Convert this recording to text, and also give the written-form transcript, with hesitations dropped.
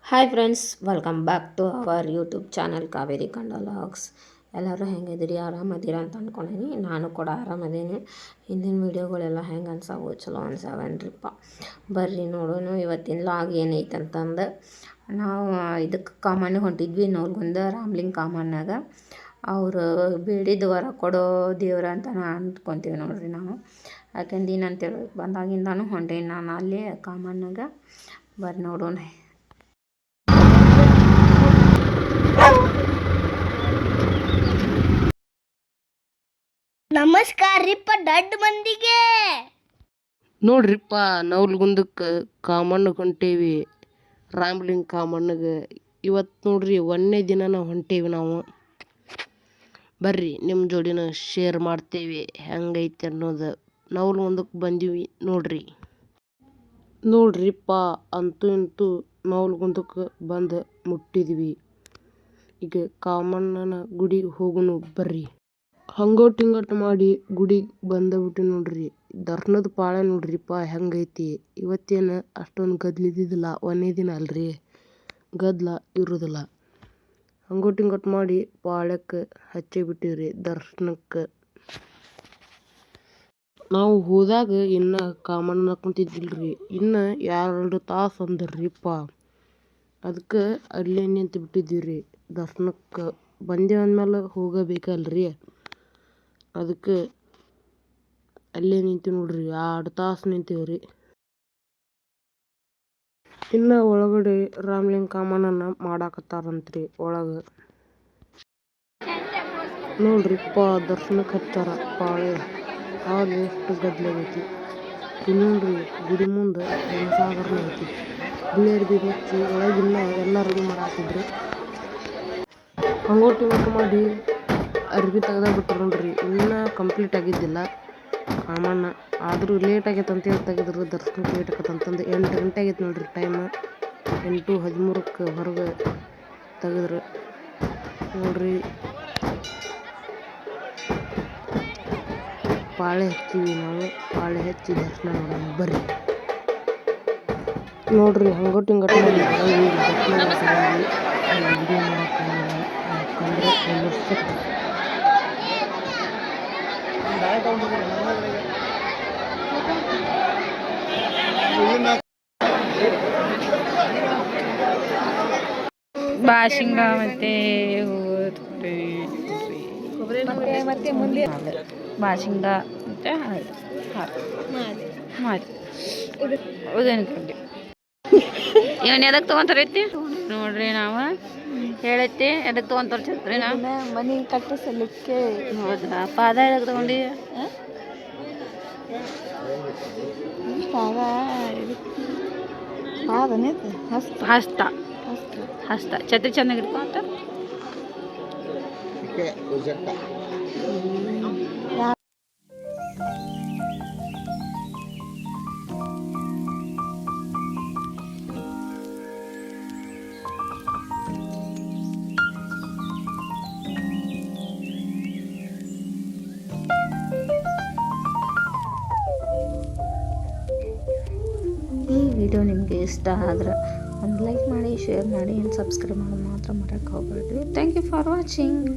Hi friends, welcome back to our YouTube channel Kaveri ಕಂಡ logs. ಎಲ್ಲರೂ ಹೆಂಗಿದ್ದೀರಿ? ಆರಾಮದಿರ ಅಂತ ಅಂದ್ಕೊಂಡೀನಿ. ನಾನು ಕೂಡ ಆರಾಮದೀನಿ. ಹಿಂದಿನ ವೀಡಿಯೋಗಳೆಲ್ಲ ಹೆಂಗೆ ಅನ್ಸಾವು? ಚಲೋ ಅನ್ಸಾವೇನ್ರಿಪ್ಪ. ಬರ್ರಿ ನೋಡೋಣ ಇವತ್ತಿನ ಲಾಗ್ ಏನೈತೆ ಅಂತಂದು. ನಾವು ಇದಕ್ಕೆ ಕಾಮನ್ಗೆ ಹೊಂಟಿದ್ವಿ, ನವಲ್ಗುಂದ ರಾಮ್ಲಿಂಗ್ ಕಾಮನ್ನಾಗ. ಅವರು ಬೇಡಿದ ವರ ಕೊಡೋ ದೇವ್ರ ಅಂತ ಅಂದ್ಕೊತೀವಿ ನೋಡ್ರಿ ನಾವು. ಯಾಕೆಂದಿನ ಅಂತೇಳಿ ಬಂದಾಗಿಂದಾನು ಹೊಂಟೇನಿ ನಾನು ಅಲ್ಲಿ ಕಾಮನ್ನಾಗ. ಬರ್ರಿ ನೋಡೋಣ. ನಮಸ್ಕಾರ ರೀಪ್ಪ ದೊಡ್ಡ ಮಂದಿಗೆ. ನೋಡ್ರಿಪ್ಪ, ನವಲ್ಗುಂದಕ್ಕೆ ಕಾಮಣ್ಣ ಹೊಂಟೇವಿ, ರಾಮ್ಲಿಂಗ್ ಕಾಮಣ್ಣಗೆ. ಇವತ್ತು ನೋಡ್ರಿ ಒಂದನೇ ದಿನ ಹೊಂಟೇವಿ ನಾವು. ಬರ್ರಿ ನಿಮ್ಮ ಜೋಡಿನ ಶೇರ್ ಮಾಡ್ತೇವೆ ಹೆಂಗೈತೆ ಅನ್ನೋದು. ನವಲ್ಗುಂದಕ್ಕೆ ಬಂದೀವಿ ನೋಡ್ರಿಪ್ಪ. ಅಂತೂ ಇಂತೂ ನವಲ್ಗುಂದಕ್ಕೆ ಬಂದು ಮುಟ್ಟಿದ್ವಿ. ಈಗ ಕಾಮಣ್ಣನ ಗುಡಿಗೆ ಹೋಗುನು ಬರ್ರಿ. ಹಂಗೋಟಿಂಗಟ್ಟು ಮಾಡಿ ಗುಡಿಗೆ ಬಂದಬಿಟ್ಟು ನೋಡ್ರಿ. ದರ್ಶನದ ಪಾಳೆ ನೋಡ್ರಿಪ್ಪ ಹೆಂಗೈತಿ. ಇವತ್ತೇನು ಅಷ್ಟೊಂದು ಗದ್ಲಿದ್ದಿದ್ದಿಲ್ಲ, ಒಂದೇ ದಿನ ಅಲ್ರಿ, ಗದ್ಲ ಇರೋದಿಲ್ಲ. ಹಂಗೋಟಿಂಗಟ್ಟು ಮಾಡಿ ಪಾಳ್ಯಕ್ಕೆ ಹಚ್ಚಿ ಬಿಟ್ಟಿವ್ರಿ ದರ್ಶನಕ್ಕೆ. ನಾವು ಹೋದಾಗ ಇನ್ನು ಕಾಮಣ್ಣ ಕುಂತಿದ್ದಿಲ್ರಿ, ಇನ್ನು 2 ತಾಸು ಅಂದ್ರಿಪ್ಪ. ಅದಕ್ಕೆ ಅಲ್ಲೇ ನಿಂತು ಬಿಟ್ಟಿದ್ದೀವಿ ದರ್ಶನಕ್ಕೆ. ಬಂದೇವು ಅಂದಮೇಲೆ ಹೋಗಬೇಕಲ್ರಿ, ಅದಕ್ಕೆ ಅಲ್ಲೇ ನಿಂತೀವಿ ನೋಡ್ರಿ. 2 ತಾಸು ನಿಂತೀವ್ರಿ. ಇನ್ನು ಒಳಗಡೆ ರಾಮ್ಲಿಂಗ್ ಕಾಮಣ್ಣನ ಮಾಡಾಕತ್ತಾರಂತ್ರಿ ಒಳಗೆ. ನೋಡ್ರಿಪ್ಪ, ದರ್ಶನಕ್ಕೆ ಹಚ್ಚಾರ ಪಾಳೆ. ಆಗ ಎಷ್ಟು ಗದ್ದಲಾಗೈತಿ. ಇನ್ನೊಂದ್ರಿ ಗುಡಿ ಮುಂದೆ ಸಾಗರನ ಐತಿ. ಬಿಳಿಯರ್ಬಿ ಮುಚ್ಚಿ ಒಳಗಿನ್ನ ಎಲ್ಲ ರೆಡಿ ಮಾಡಾಕಿದ್ರಿ. ಹಂಗೋಟಿ ಮಾಡಿ ಅರ್ಬಿ ತೆಗ್ದಾಬಿಟ್ರು ನೋಡ್ರಿ. ಇನ್ನೂ ಕಂಪ್ಲೀಟ್ ಆಗಿದ್ದಿಲ್ಲ ಕಾಮಣ್ಣ. ಆದರೂ ಲೇಟ್ ಆಗೈತೆ ಅಂತೇಳಿ ತೆಗೆದ್ರು. ದರ್ಶನಕ್ಕೆ ಲೇಟ್ ಆಗತ್ತಂತಂದು 8 ಗಂಟೆ ಆಗೈತೆ ನೋಡ್ರಿ ಟೈಮ್. 8:13ಕ್ಕೆ ಹೊರಗೆ ತೆಗೆದ್ರು ನೋಡ್ರಿ. ಪಾಳೆ ಹಚ್ತೀವಿ ನಾವು. ಪಾಳೆ ಹಚ್ಚಿ ದರ್ಶನ ಮಾಡೋಣ ಬರ್ರಿ ನೋಡ್ರಿ. ಹಂಗೋಟಿಂಗಟ್ಟು ಮಾಡಿ ದರ್ಶನ ಮಾಡ್ತೀವಿ. ವಿಡಿಯೋ ಮಾಡಕ್ಕೆ ಯಾಕಂದ್ರೆ ಬಾಶಿಂಗ ಮತ್ತೆ ಮತ್ತೆ ಮುಂದೆ ಬಾಶಿಂಗ ಮತ್ತೆ ಮಾಡಿ ಉದೇನು ಕಡ್ಡಿ ಇವನ್ ಎದಕ್ಕೆ ತೊಗೊಂತಾರೈತಿ ನೋಡ್ರಿ. ನಾವು ಹೇಳೈತಿ ಎದಕ್ಕೆ ತೊಗೊಂತಾರ ಛತ್ರಿ ನಾವು ಮನೆ ಕಟ್ಟಿಸಲಿಕ್ಕೆ. ಹೌದಾ? ಪಾದ ಎದಕ್ಕೆ ತೊಗೊಂಡು? ಹಸ್ತ ಹಸ್ತ ಛತ್ರಿ ಚೆನ್ನಾಗಿ ಇಟ್ಕೊಂತ. ಈ ವಿಡಿಯೋ ನಿಮಗೆ ಇಷ್ಟ ಆದ್ರೆ ಒಂದು ಲೈಕ್ ಮಾಡಿ, ಶೇರ್ ಮಾಡಿ, ಸಬ್ಸ್ಕ್ರೈಬ್ ಮಾಡೋದು ಮಾತ್ರ ಮರೆಯೋಕ್ಕೆ ಹೋಗ್ಬೇಡ್ರಿ. Thank you for watching.